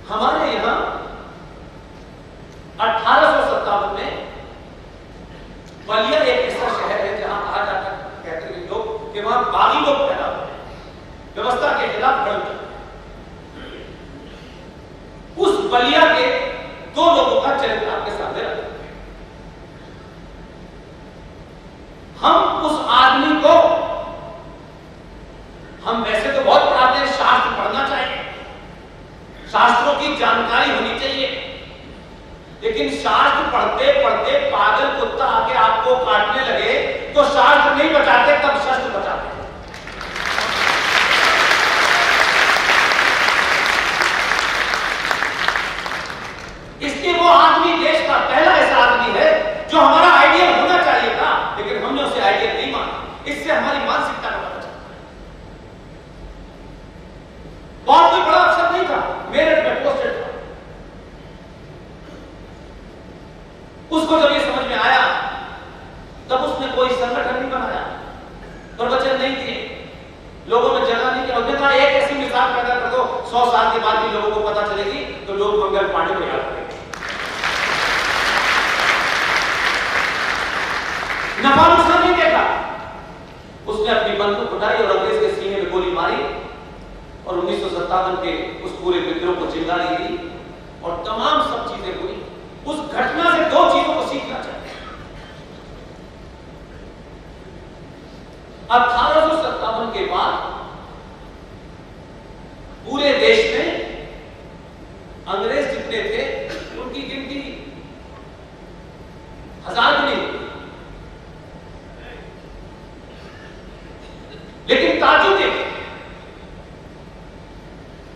हमारे यहां 1857 में बलिया एक ऐसा शहर है जहां कहा जाता कहते हैं लोग कि वहां बागी लोग पैदा हुए हैं, व्यवस्था के खिलाफ खड़े हुए। उस बलिया के दो लोगों का चरित्र आपके सामने रखते हैं। हम उस आदमी को, हम वैसे तो बहुत पढ़ाते हैं, शास्त्र पढ़ना चाहिए, शास्त्रों की जानकारी होनी चाहिए, लेकिन शास्त्र पढ़ते पढ़ते पागल कुत्ता आके आपको काटने लगे तो शास्त्र नहीं बचाते, तब शस्त्र बचाते। इसलिए वो आदमी देश का पहला ऐसा आदमी है जो हमारा आइडियल होना चाहिए था, लेकिन हमने उसे आइडियल नहीं माना। इससे हमारी मानसिकता का पता चलता है। बहुत कोई बड़ा अफसर नहीं था, मेरठ में पोस्टेड था। उसको जब ये समझ में आया तब उसने कोई संगठन नहीं बनाया, प्रवचन नहीं दिए, लोगों में जगह नहीं किया। उसने कहा एक ऐसी मिसाल पैदा कर दो 100 साल के बाद भी लोगों को पता चलेगी तो लोग मंगल पांडे को याद करेंगे। नफा नुकसान नहीं देखा, उसने अपनी बंदूक उठाई और अंग्रेज के सीने में गोली मारी और 1957 के उस पूरे विद्रोह को चिंगारी दी और तमाम सब चीजें हुई। उस घटना से दो चीजों को सीखना चाहिए। 1857 के बाद पूरे देश में अंग्रेज जितने थे उनकी गिनती 1000 भी नहीं, लेकिन ताजुब देखें,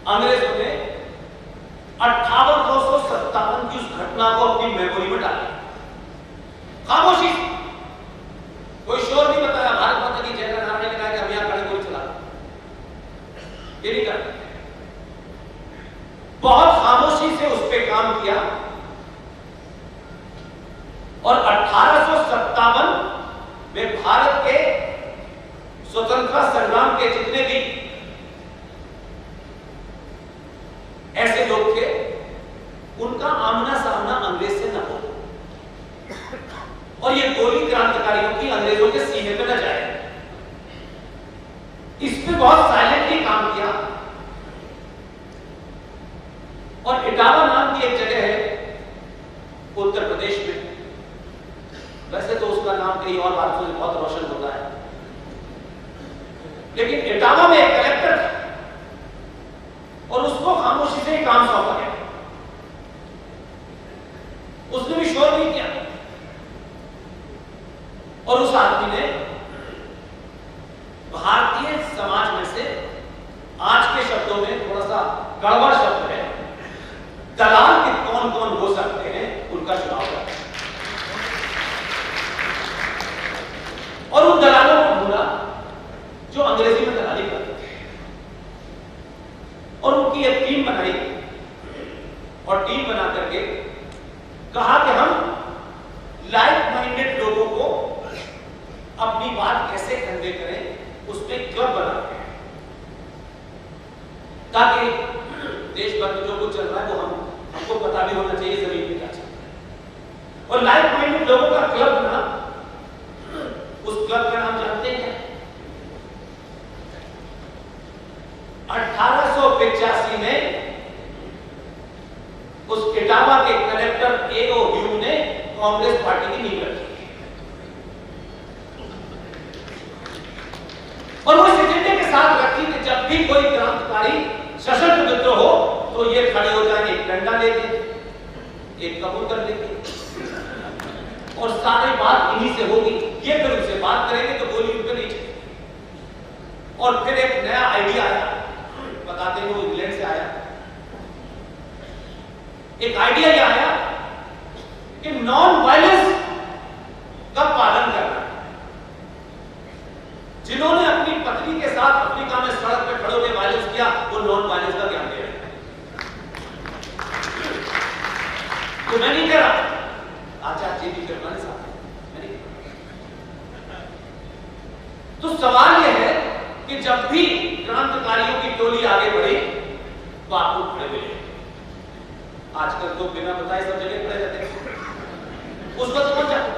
अंग्रेजों ने 5857 की उस घटना को अपनी मेमोरी में डाला, खामोशी, कोई शोर नहीं बताया, भारत माता की जय का नारा नहीं लगाया कि हम यहां खड़े गोली चला, ये नहीं करते। बहुत खामोशी से उस पर काम किया और 1857 में भारत के स्वतंत्रता संग्राम के जितने भी ऐसे लोग थे उनका आमना सामना अंग्रेज से न हो और ये गोली क्रांतिकारियों की अंग्रेजों के सीने पे न जाए। इस पे बहुत साइलेंटली काम किया और इटावा नाम की एक जगह है उत्तर प्रदेश में, वैसे तो उसका नाम कई और बातों से बहुत रोशन होता है, लेकिन इटावा में एक कलेक्टर था और उसको खामोशी से काम सौंपा गया। उसने भी शोर नहीं किया और उस आदमी ने भारतीय समाज में से, आज के शब्दों में थोड़ा सा गड़बड़ शब्द है, दलाल के कौन कौन हो सकते हैं उनका चुनाव किया और उन दलालों को ढूंढा जो अंग्रेजी में दलाली करते थे और उनकी एक टीम बनाई और टीम बना करके कहा कि हम लाइक माइंडेड लोगों को अपनी बात कैसे कन्वे करें, उसमें क्लब बनाते हैं ताकि देश भर में जो कुछ चल रहा है वो हमको पता भी होना चाहिए जमीन पे क्या चल रहा है। और लाइक माइंडेड लोगों का क्लब बना, उस क्लब का नाम जानते हैं? 1885 में उस इटावा के कलेक्टर ए.ओ. ह्यूम ने कांग्रेस पार्टी की नींव रखी और वो इस एजेंडे के साथ रखी कि जब भी कोई क्रांतिकारी सशस्त्र विद्रोह हो तो ये खड़े हो जाएंगे एक डंडा लेके, एक कबूतर लेके और सारी बात इन्हीं से होगी। ये फिर उनसे बात करेंगे तो गोली उनके नहीं चलेगी। और फिर एक नया आइडिया आया, बताते हैं वो इंग्लैंड से आया। एक आइडिया यह आया कि नॉन वायलेंस का पालन करना। जिन्होंने अपनी पत्नी के साथ अफ्रीका में सड़क पे खड़े होकर वायलेंस किया वो नॉन वायलेंस का ज्ञान दे रहे हैं। तो मैं नहीं कह रहा, आचार्य जी भी करवाने साथ मैं नहीं। तो सवाल यह है कि जब भी क्रांतिकारियों की टोली आगे बढ़े तो आप लोग खड़े हुए आजकल तो बिना बताए सब जगह खड़े रहते हैं, उसको समझ जाते।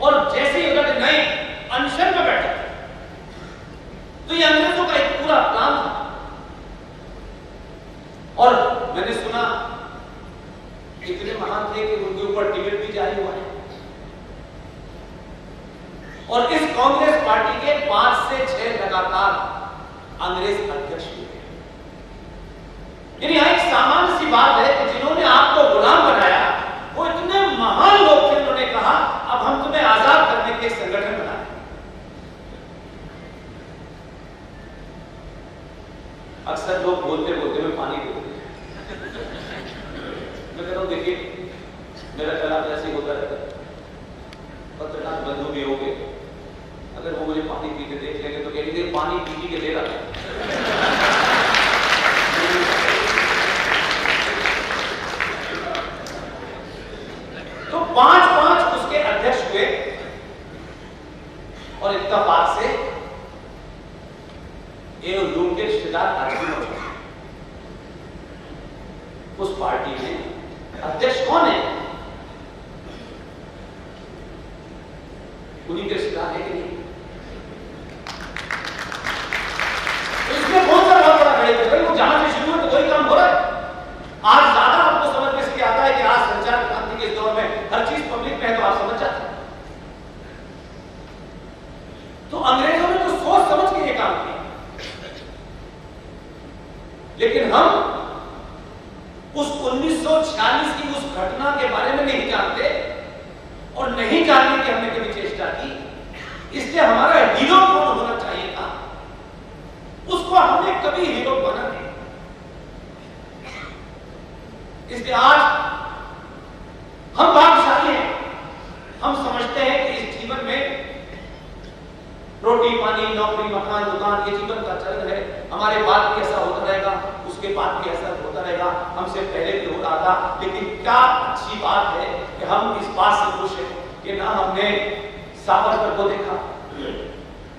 और जैसे ही उन्होंने नए अनशन में बैठे तो ये अंग्रेजों का एक पूरा प्लान था। और मैंने सुना इतने महान थे कि उनके ऊपर टिकट भी जारी हुआ है। और इस कांग्रेस पार्टी के 5 से 6 लगातार अंग्रेज अध्यक्ष हुए। यानी एक सामान्य सी बात है कि जिन्होंने आपको गुलाम बनाया वो इतने महान लोग थे, उन्होंने कहा अब हम तुम्हें आजाद करने के संगठन बनाए। अक्सर लोग बोलते बोलते में पानी देते, मैं कहता हूं देखिए मेरा कलाम ऐसे होता रहता है, पत्रकार बंधु भी हो गए, अगर वो मुझे पानी पी के देख लेंगे तो कहेंगे पानी पी के दे रहा है। तो 5-5 उसके अध्यक्ष हुए और इत्तेफाक से ये उनके रिश्तेदार आज भी मौजूद हैं। उस पार्टी में अध्यक्ष कौन है? उन्हीं के रिश्तेदार है कि नहीं? इसमें कौन सा बहुत बड़ा खड़े थे? वो जहां से शुरू हुआ तो वही काम हो रहा है। आज ज्यादा आपको समझ में इसलिए आता है कि आज संचार क्रांति के दौर में हर चीज पब्लिक में है, तो आप समझ जाते हैं। तो अंग्रेजों ने तो सोच समझ के ये काम किया, लेकिन हम उस 1946 की उस घटना के बारे में नहीं जानते और नहीं जानने की हमने कभी चेष्टा की। इसलिए हमारा हीरो कौन होना चाहिए था, उसको हमने कभी हीरो बना नहीं। इसलिए आज हम भाग्यशाली हैं, हम समझते हैं कि इस जीवन में रोटी पानी नौकरी मकान दुकान ये जीवन का चलन है। हमारे बाद भी ऐसा होता रहेगा, उसके बाद भी ऐसा होता रहेगा, हमसे पहले भी हो रहा था। लेकिन क्या अच्छी बात है कि हम इस बात से खुश हैं कि ना हमने सावरकर को देखा,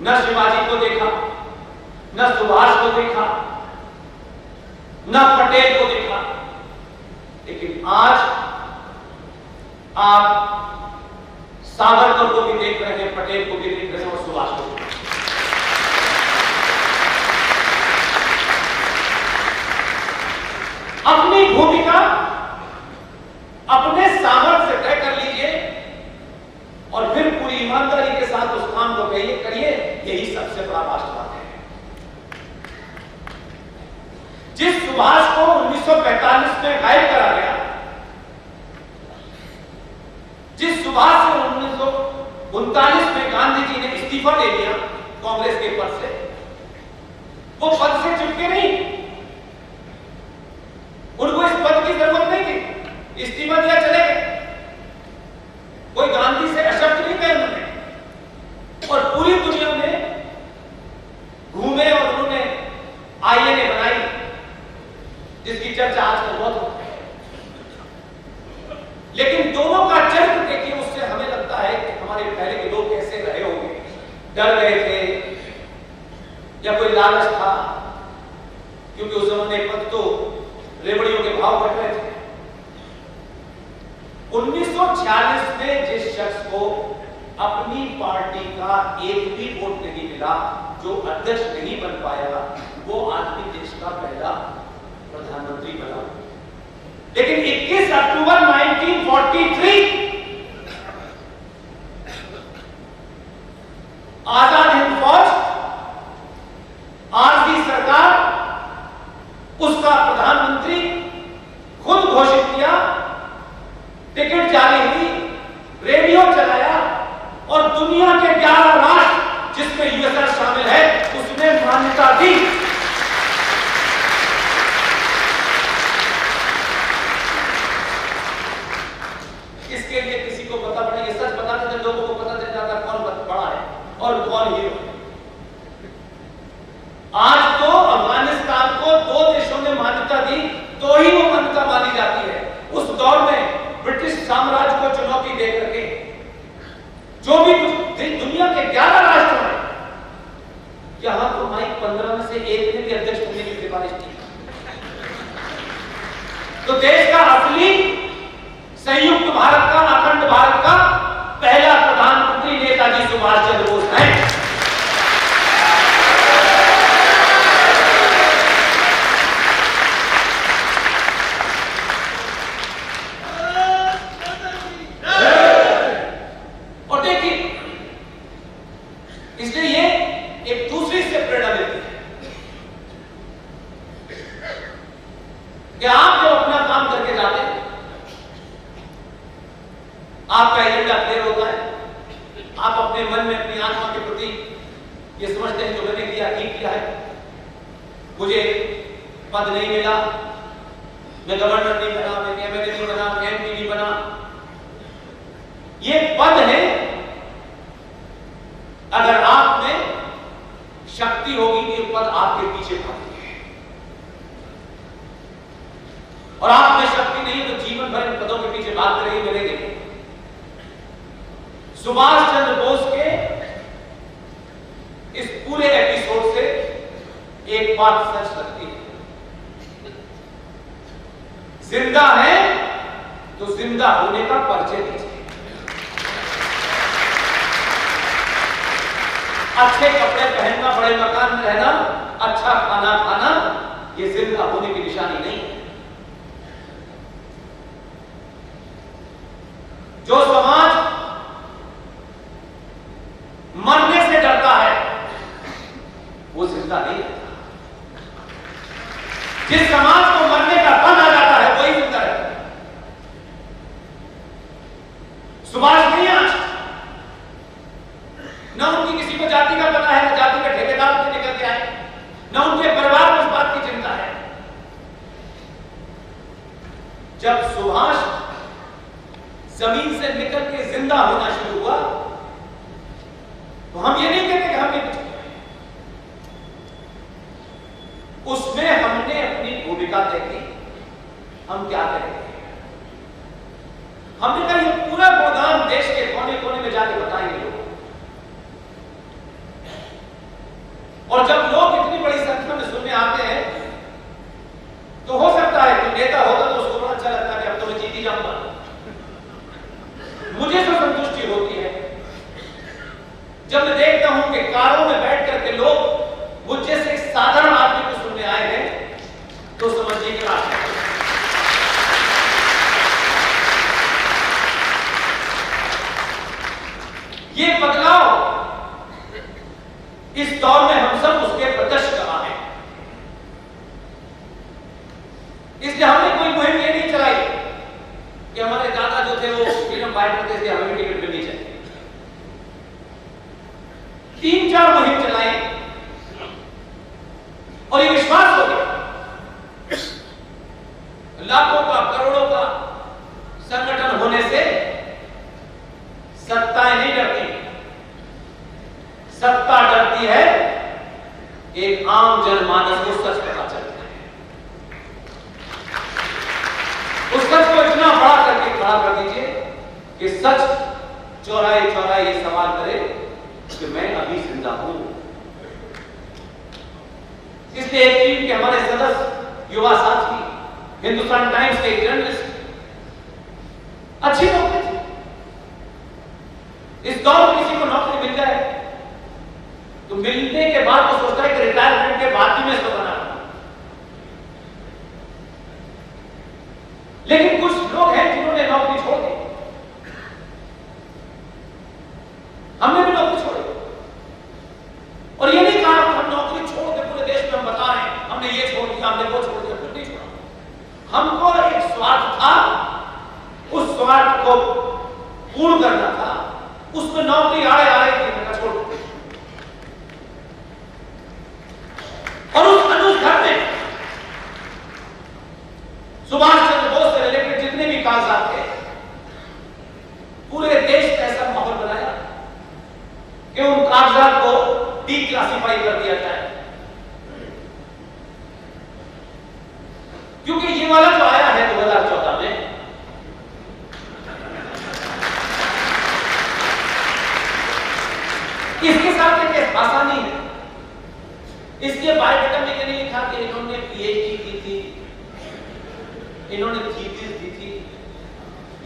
न शिवाजी को देखा, न सुभाष को देखा, न पटेल को देखा, लेकिन आज आप सावरकर को भी देख रहे हैं, पटेल को भी देख रहे हैं और सुभाष को भी। अपनी भूमिका अपने सामर्थ्य से तय कर लीजिए और फिर पूरी ईमानदारी के साथ उस काम को करिए, यही सबसे बड़ा राष्ट्रवाद है। जिस सुभाष को 1945 में गायब करा गया, जिस सुभाष से 1939 में गांधी जी ने इस्तीफा दे दिया कांग्रेस के पद से, वो पद से चिपके नहीं, उनको इस पद की जरूरत नहीं थी, इस्तीफा दिया चले गए। कोई गांधी से अशब्द नहीं कहे उन्होंने, और पूरी दुनिया में घूमे और उन्होंने आईएनए बनाई जिसकी चर्चा आजकल बहुत होती है। लेकिन दोनों का चरित्र देखिए, उससे हमें लगता है कि हमारे पहले के लोग कैसे रहे होंगे, डर गए थे या कोई लालच था, क्योंकि उस जमाने पद तो रेवड़ियों के भाव बढ़ रहे थे। 1946 में जिस शख्स को अपनी पार्टी का एक भी वोट नहीं मिला, जो अध्यक्ष नहीं बन पाया, वो आदमी देश का पहला प्रधानमंत्री बना। लेकिन 21 अक्टूबर 1943 आजाद हिंद फौज, आरजी सरकार, उसका प्रधानमंत्री खुद घोषित किया, टिकट जारी हुई, रेडियो चलाया और दुनिया के 11 राष्ट्र जिसमें यूएसए शामिल है उसने मान्यता दी। इसके लिए किसी को पता पड़ा, ये सच बताते थे, लोगों को पता चल जाता कौन बड़ा है और कौन हीरो है। आज तो अफगानिस्तान को 2 देशों ने मान्यता दी तो ही वो मान्यता मानी जाती है। उस दौर में ब्रिटिश साम्राज्य को चुनौती दे करके जो भी दुनिया के 11 राष्ट्रों में, यहां तो माइक 15 में से एक ने भी अध्यक्ष बनने की सिफारिश की। संयुक्त भारत का, अखंड भारत का पहला प्रधानमंत्री नेताजी सुभाष चंद्र बोस हैं। और देखिए, इसलिए ये एक दूसरी से प्रेरणा मिलती है कि आप जब अपना काम करके जाते हैं, आपका एजेंडा क्लियर होता है, आप अपने मन में, अपनी आत्मा के प्रति ये समझते हैं जो मैंने किया ठीक किया है, मुझे पद नहीं मिला, मैं गवर्नर नहीं बना, मैं एमएलए नहीं बना, मैं एमपी नहीं बना, ये पद है। अगर आप में शक्ति होगी तो ये पद आपके पीछे भागेंगे, और आप में शक्ति नहीं तो जीवन भर इन पदों के पीछे भागते रहिए, मिलेंगे। सुभाष चंद्र बोस के इस पूरे एपिसोड से एक बात सच लगती है, जिंदा है तो जिंदा होने का परिचय दीजिए। अच्छे कपड़े पहनना, बड़े मकान में रहना, अच्छा खाना खाना, ये जिंदा होने की निशानी नहीं है। जो समाज मरने से डरता है वो जिंदा नहीं रहता। जिस समाज को मरने का डर आ जाता है वही जिंदा रहता है। सुभाष नहीं आज न उनकी किसी को जाति का पता है, न जाति का ठेकेदार से निकल के आए, न उनके परिवार को इस बात की चिंता है। जब सुभाष जमीन से निकल के जिंदा होना शुरू हुआ तो हम ये नहीं कहते कि हमने कुछ किया, उसमें हमने अपनी भूमिका तय की, हम क्या करेंगे। हमने कहा ये पूरा गोदाम देश के कोने कोने में जाके बताएंगे लोग, और जब लोग इतनी बड़ी संख्या में सुनने आते हैं तो हो सकता है कि नेता होगा तो उसको बड़ा अच्छा लगता है कि अब तो मैं जीत ही जाऊंगा। मुझे तो संतुष्टि होती है जब मैं देखता हूं कि कारों में बैठ करके लोग मुझ जैसे एक साधारण आदमी को सुनने आए हैं, तो समझिए कि ये बदलाव इस दौर में हम सब उसके प्रत्यक्ष गवाह हैं। इसलिए हमने कोई मुहिम ये नहीं चलाई कि हमारे दादा जो थे वो फ्रीडम फाइटर करते थे, हमें टिकट मिलनी चाहिए। 3-4 मुहिम चलाई और ये विश्वास हो गया, लाखों का, करोड़ों का संगठन होने से सत्ताएं नहीं डरती, सत्ता डरती है एक आम जनमानस को सच पता चलता है। उस सच को इतना बड़ा करके खड़ा कर दीजिए कि सच चौराहे चौराहे ये सवाल करे कि मैं अभी जिंदा हूं। इसलिए एक टीम के हमारे सदस्य, युवा साथी, हिंदुस्तान टाइम्स के जर्नलिस्ट, अच्छी नौकरी थी। इस दौर में किसी को नौकरी मिल जाए तो मिलने के बाद तो सोचता है कि रिटायरमेंट के बाद भी मैं इसको बना। लेकिन कुछ लोग हैं जिन्होंने नौकरी छोड़ दी, हमने भी नौकरी छोड़ी, और ये नहीं कहा हम नौकरी छोड़ के पूरे देश में हम बता रहे हैं हमने ये छोड़ दिया, हमने वो छोड़ दिया, नहीं छोड़ा। हमको एक स्वार्थ था, उस स्वार्थ को पूर्ण करना था, उसमें नौकरी आए आए कि छोड़ दी। और उस अनुज घर में सुभाष चंद्र बोस से रिलेटेड जितने भी कागजात थे, पूरे देश में ऐसा माहौल बनाया कि उन कागजात को डिक्लासिफाई कर दिया जाए, क्योंकि ये वाला जो आया है 2014 में, इसके साथ एक आसानी है। इसके बायोडाटा में ये नहीं लिखा कि इन्होंने पीएचडी की थी, इन्होंने थीसिस दी थी,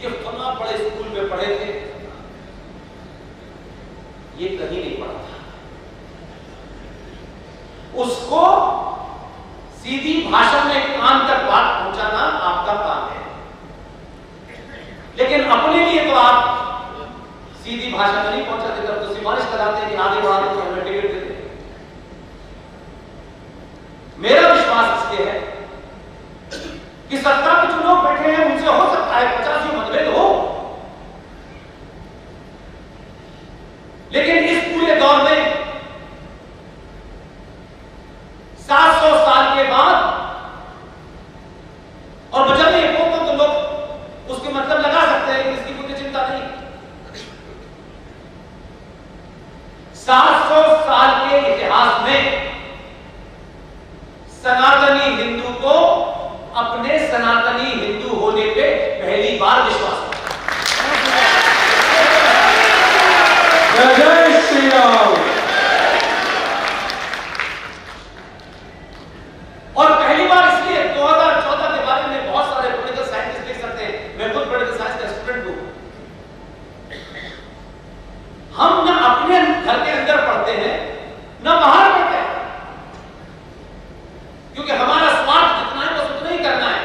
ये फला बड़े स्कूल में पढ़े थे, ये कहीं नहीं पढ़ा था। उसको सीधी भाषा में कान तक बात पहुंचाना आपका काम है, लेकिन अपने लिए तो आप सीधी भाषा में नहीं पहुंचाते, तब तो सिफारिश कराते हैं कि आगे बढ़ा दो, हमें टिकट देते। मेरा विश्वास इसलिए है कि सत्ता पे जो लोग बैठे हैं उनसे हो सकता है 50 मतभेद हो, लेकिन इस पूरे दौर में 700 साल के बाद और बचल ये तो लोग उसके मतलब लगा सकते हैं कि इसकी कोई चिंता नहीं। 700 साल के इतिहास में सनातनी हिंदू को अपने सनातनी हिंदू होने पे पहली बार विश्वास है। जय श्री राम। और पहली बार इसलिए 2014 के बारे में बहुत सारे पॉलिटिकल साइंटिस्ट लिख सकते हैं, मैं खुद पॉलिटिकल साइंस का स्टूडेंट हूं। हम ना अपने घर के अंदर पढ़ते हैं ना बाहर पढ़ते हैं, क्योंकि हमारा स्वार्थ जितना है बस उतना ही करना है।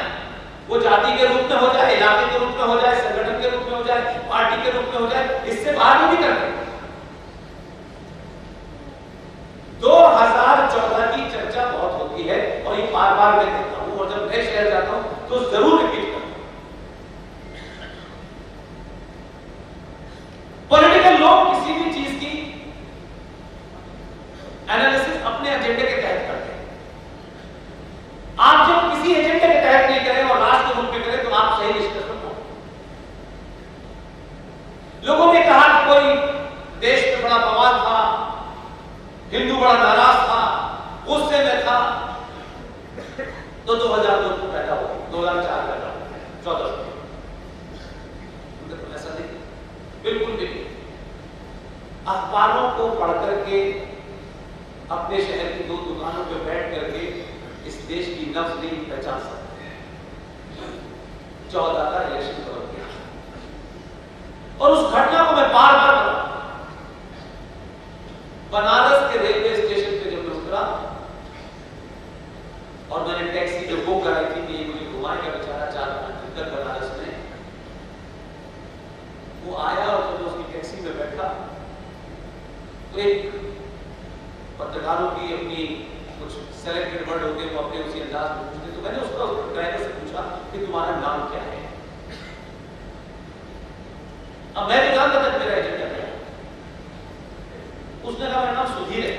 वो जाति के रूप में हो जाए, इलाके के रूप में हो जाए, संगठन के रूप में हो जाए, पार्टी के रूप में हो जाए, इससे बाहर नहीं करते। 2014 की चर्चा बहुत होती है और ये बार बार मैं कहता हूं, और जब मैं शहर जाता हूं तो जरूर रिपीट करता हूं। पॉलिटिकल लोग किसी भी चीज की एनालिसिस अपने एजेंडे के तहत करते हैं। आप जब किसी एजेंडे के तहत नहीं करें और राष्ट्र के रूप में करें तो आप सही निष्कर्ष पर पहुंचे। लोगों ने कहा कि कोई देश में बड़ा बवाल था, हिंदू बड़ा नाराज था, गुस्से में था, तो 2002 में पैदा हुआ, 2004 पैदा हुआ, 14 ऐसा नहीं, बिल्कुल नहीं। अखबारों को पढ़ करके अपने शहर की 2 दुकानों पे बैठ करके इस देश की नब्ज नहीं पहचान सकते हैं। 14 का इलेक्शन कवर किया और उस घटना को मैं बार बार बनारस के रेलवे स्टेशन पे जब मैं उतरा और मैंने टैक्सी जो बुक कराई थी कि मुझे घुमाएगा बेचारा 4 घंटे तक बनारस में, वो आया और जब मैं उसकी टैक्सी में बैठा तो एक पत्रकारों की अपनी कुछ सेलेक्टेड वर्ड होते हैं, वो अपने उसी अंदाज में पूछते, तो मैंने उसका ड्राइवर से पूछा कि तुम्हारा नाम क्या है। अब मैं भी जानता था मेरा एजेंडा क्या है। उसने कहा मेरा नाम सुधीर है।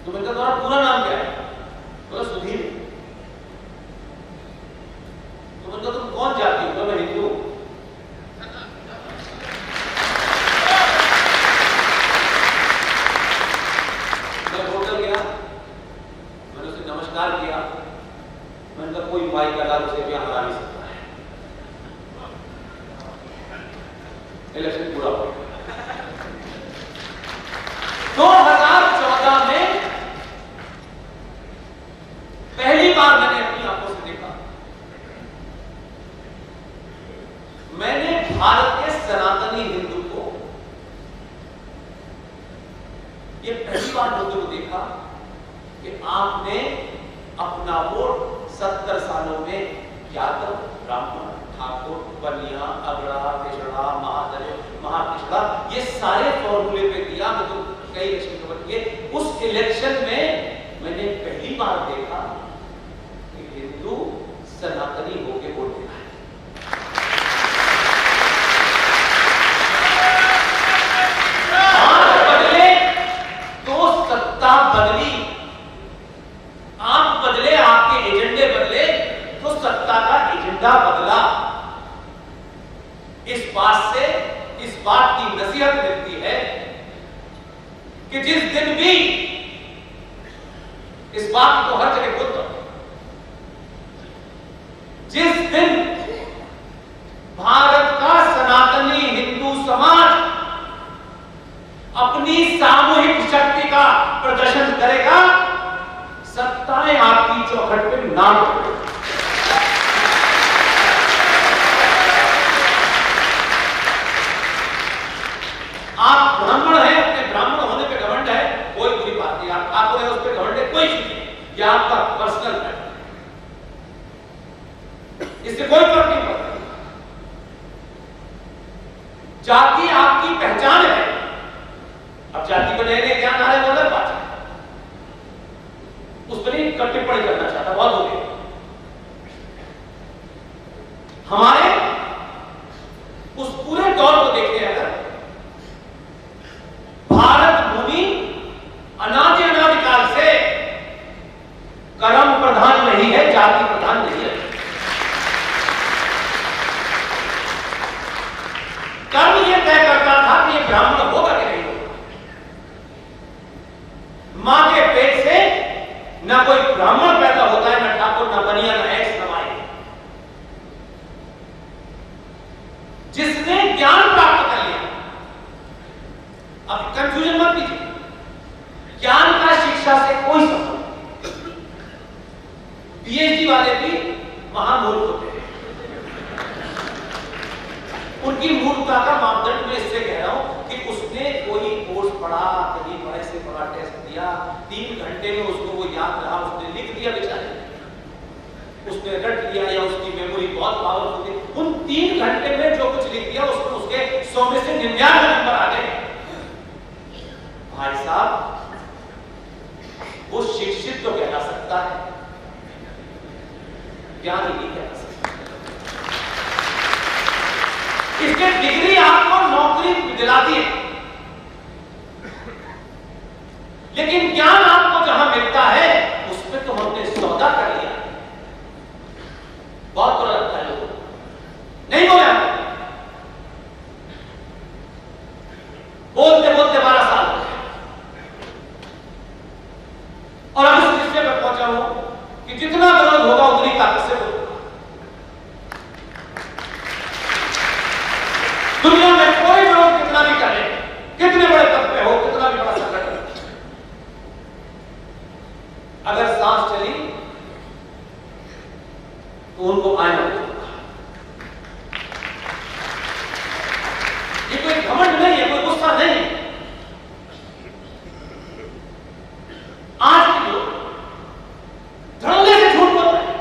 तो मैंने कहा तुम्हारा पूरा नाम क्या है? बोला सुधीर। तो मैंने कहा तुम कौन जाति हो? मैं हिंदू हूं। मैं होटल गया, मैंने उसे नमस्कार किया, मैंने कहा कोई भाई का लाल उसे भी हरा नहीं सकता है। इलेक्शन पूरा हो गया। 2014 में पहली बार मैंने अपनी आंखों से देखा, मैंने भारत के सनातनी हिंदू को ये पहली बार होते हुए देखा कि आपने अपना वोट 70 सालों में यादव, ब्राह्मण, ठाकुर, बनिया, अगड़ा, पिछड़ा, महादलित, महापिछड़ा, ये सारे फॉर्मूले पे दिया। मैं तो कई इलेक्शन कवर किए। उस इलेक्शन में मैंने पहली बार देखा कि हिंदू सनातनी होके वोट देना है। आप बदले तो सत्ता बदली, आप बदले, आपके एजेंडे बदले तो सत्ता का एजेंडा बदला। इस बात से इस बात की नसीहत मिलती है कि जिस दिन भी, इस बात को हर जगह बोलता हूं, जिस दिन भारत का सनातनी हिंदू समाज अपनी सामूहिक शक्ति का प्रदर्शन करेगा, सत्ताएं आपकी चौखट पे नाम पड़ेगी। इससे कोई फर्क नहीं पड़ता। जाति आपकी पहचान है। अब जाति को नए नए ज्ञान आ रहे हैं, अलग बात है, उस पर नहीं टिप्पणी करना चाहता, बहुत हो गया। हमारे उस पूरे दौर को देखें अगर, भारत भूमि अनादि अनादिकाल से कर्म प्रधान नहीं है, जाति प्रधान नहीं है। कर्म यह तय करता था कि यह ब्राह्मण होगा कि नहीं होगा। मां के पेट से ना कोई ब्राह्मण पैदा होता है, ना ठाकुर, ना बनिया, ना एक्स, ना वाई। जिसने ज्ञान प्राप्त कर लिया, अब कंफ्यूजन मत कीजिए, ज्ञान का शिक्षा से कोई संबंध नहीं। पीएचडी वाले भी महामूर्ख होते हैं। उनकी मूर्खता का मापदंड मैं इससे कह रहा हूं कि उसने कोई कोर्स पढ़ा, कहीं बड़े से बड़ा टेस्ट दिया, 3 घंटे में उसको वो याद रहा, उसने लिख दिया बेचारे, उसने रट लिया, या उसकी मेमोरी बहुत पावरफुल थी, उन 3 घंटे में जो कुछ लिख दिया उसमें उसके 100 में से 99 नंबर आ गए। भाई साहब, वो शिक्षित तो कहला सकता है, ज्ञान नहीं कहला सकता। इसके डिग्री आपको नौकरी दिलाती है, लेकिन ज्ञान आपको जहां मिलता है उसमें तो हमने सौदा कर लिया। बहुत बुरा लगता है लोगों को, नहीं बोले हम, बोलते बोलते 12 साल हो गए, और अब इस रिश्ते पर पहुंचा हूं कि जितना विरोध होगा उतनी ताकत से बोलूंगा। दुनिया में कोई विरोध कितना भी करे, कितने बड़े पद पे हो, कितना भी बड़ा संगठन, अगर सांस चली तो उनको आना होगा। ये कोई घमंड नहीं है, कोई गुस्सा नहीं है। आज के लोग धड़ल्ले से झूठ बोल रहे हैं,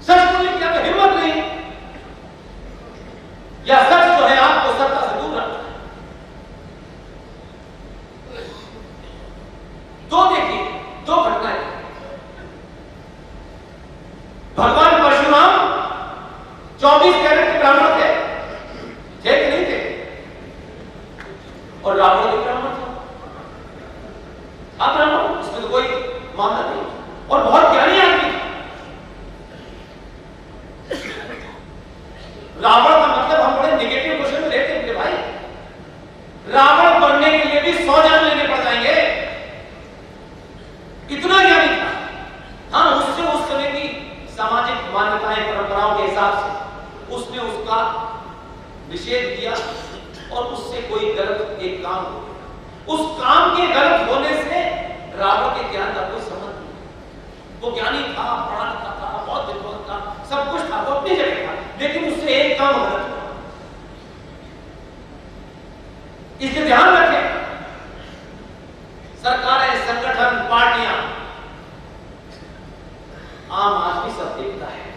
सच बोलने की तो हिम्मत नहीं, या सच जो है आपको सत्ता से दूर रखता है। तो देखिए, 2 घटनाएं। भगवान परशुराम 24 कैरेट के ब्राह्मण थे कि नहीं थे? और रावण भी ब्राह्मण था। आप ब्राह्मण, उसमें तो कोई मामला नहीं, और बहुत ज्ञानी आदमी था। रावण का मतलब हम बड़े नेगेटिव क्वेश्चन में लेते हैं भाई, रावण बनने के लिए भी 100 जन्म लेने पड़ जाएंगे, इतना ज्ञानी था। हाँ, उससे उस समय की सामाजिक मान्यताएं, परंपराओं के हिसाब से उसने उसका निषेध किया, और उससे कोई गलत एक काम हो गया। उस काम के गलत होने से रावण के ज्ञान का कोई संबंध नहीं। वो ज्ञानी था, पढ़ा लिखा था, बहुत विद्वान था, सब कुछ था, वो अपनी जगह था, लेकिन उससे एक काम गलत हुआ। इससे ध्यान रखें, सरकारें, संगठन, पार्टियां, आम आदमी सब देखता है।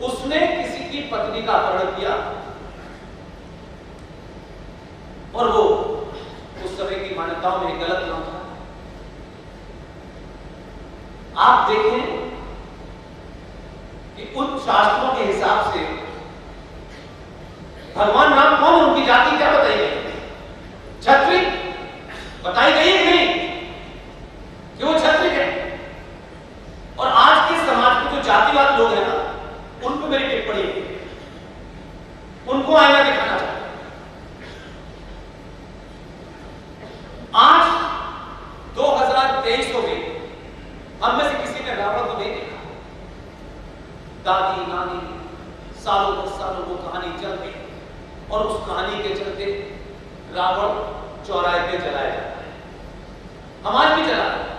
उसने किसी की पत्नी का अपहरण किया, और वो उस समय की मान्यताओं में गलत नाम था। आप देखें कि उन शास्त्रों के हिसाब से भगवान राम कौन, उनकी जाति क्या बताई गई? क्षत्रिय बताई गई कि नहीं कि वो क्षत्रिय है? और आज के समाज के जो जातिवाद लोग हैं ना, उन पर मेरी टिप्पणी है, उनको आईना दिखाना चाहिए। आज 2023 हो गई, हम में से किसी ने रावण को नहीं देखा। दादी नानी सालों 10 सालों वो कहानी चल रही, और उस कहानी के चलते रावण चौराहे पे जलाया जाता है। हम आज भी जला रहे हैं,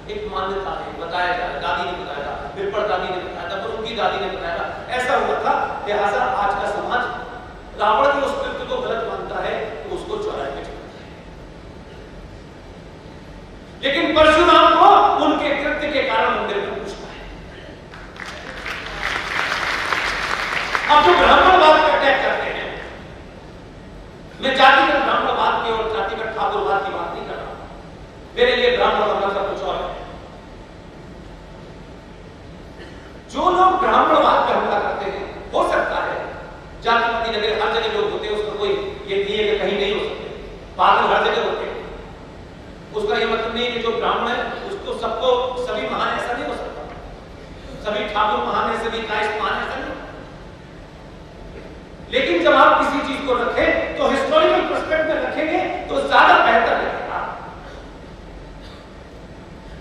एक मान्यता है, बताया जा रहा है, दादी ने बताया था, फिर परदादी ने बताया था, फिर उनकी दादी ने बताया था, ऐसा हुआ था। लिहाजा आज का समाज रावण के उस कृत्य को गलत मानता है, तो उसको चौराहे पे चलाता है। लेकिन परशुराम को उनके कृत्य जो लोग ब्राह्मणवाद पे हमला करते हैं, हो सकता है जातिवादी जगह हर जगह लोग होते हैं, उसका कोई ये नहीं है कि कहीं नहीं हो सकते, पागल हर जगह होते हैं। उसका ये मतलब नहीं कि जो ब्राह्मण है उसको सबको सभी महान ऐसा नहीं हो सकता, सभी ठाकुर महान है, सभी कायस्थ महान ऐसा नहीं। लेकिन जब आप किसी चीज को रखें तो हिस्टोरिकल पर्सपेक्टिव में रखेंगे तो ज्यादा बेहतर रहेगा।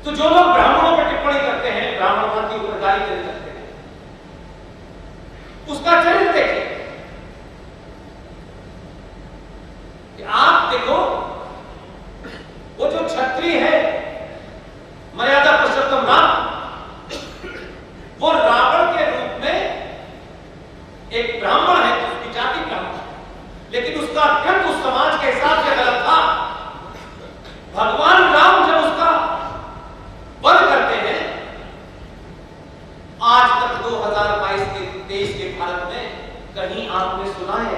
तो जो लोग ब्राह्मणों पर टिप्पणी करते हैं, ब्राह्मणवाद की ऊपर गाली करते हैं, उसका चरित्र देखिए कि आप देखो वो जो क्षत्रिय है मर्यादा पुरुषोत्तम राम, वो रावण के रूप में एक ब्राह्मण है, उसकी जाति ब्राह्मण है, लेकिन उसका अत्यंत उस समाज के हिसाब से गलत था। भगवान राम जब उसका वध करते हैं, आज तक 2022 के 23 के भारत में कहीं आपने सुना है